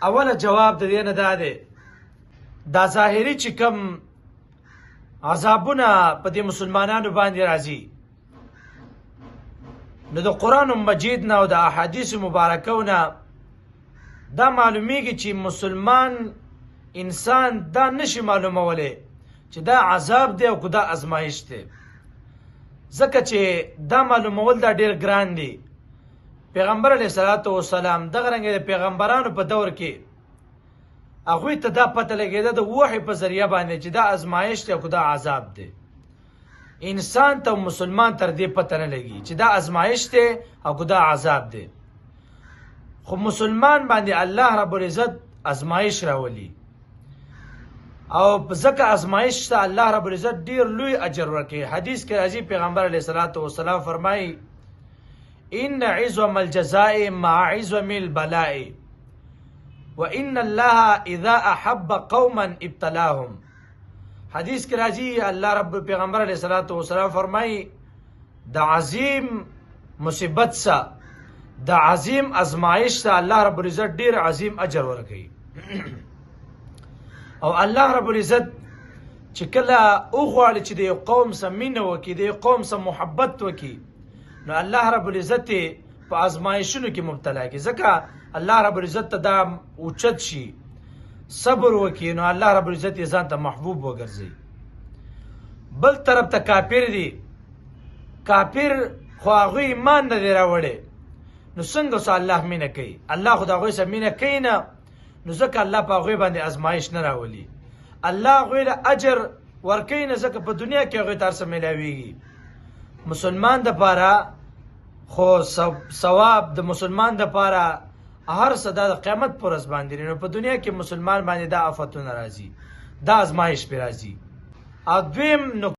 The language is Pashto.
اوله جواب د دې نه دا دی، دا ظاهري چې کوم عذابونه په دې مسلمانانو باندې راځي، نو د قرآن مجید نه او د احادیث مبارکو نه دا معلومیږي چې مسلمان انسان دا نشي معلومولی چې دا عذاب دی او که دا ازمایش دی، ځکه چې دا معلومول دا ډېر ګران دی. پیغمبر علیه الصلاة والسلام دغه رنګه د پیغمبرانو په دور کې هغوی ته دا پته لګېده د وحی په ذریعه باندې چې دا ازمایش دی او که دا عذاب دی. انسان ته مسلمان تر دې پته نه لګي چې دا ازمایش دی او که دا عذاب دی، خو مسلمان باندې الله رب العزت ازمایش راولي او ځکه ازمایش ته الله رب العزت ډیر لوی اجر ورکوي. حدیث کې راځي پیغمبر علیه الصلاة والسلام فرمایي ان عظم الجزاء مع عظم البلاء وان الله اذا احب قوما ابتلاهم. حدیث کې راځي الله رب پیغمبر علیه الصلاة والسلام فرمایي د عظیم مصیبت سره د عظیم ازمایش ته الله رب العزت ډیر عظیم اجر ورکوي. او الله رب العزت چې کله وغواړي چې د یو قوم سره مینه وکړي، د یو قوم سره محبت وکړي، نو الله رب العزت په ازمایشونو کې مبتلا کړي. ځکه الله رب العزت ته دا اوچت شي صبر وکړي، نو الله رب العزت یې ځان ته محبوب وګرځي. بل طرف ته کافر دي، کافر خو هغوی ایمان نه دی راوړی، نو څنګه سه الله مینه کوي؟ الله خو د هغوی سره مینه کوي نه، نو ځکه الله په هغوی باندې ازمایش نه راولي. الله هغوی له اجر ورکوي نه، ځکه په دنیا کې هغوی ته هر څه میلاویږي. مسلمان دپاره خو ثواب د مسلمان دپاره هر څه دا د قیامت په ورځ باندې، نو په دنیا کې مسلمان باندې دا آفتونه راځي، دا ازمایش پرې راځي. او دویم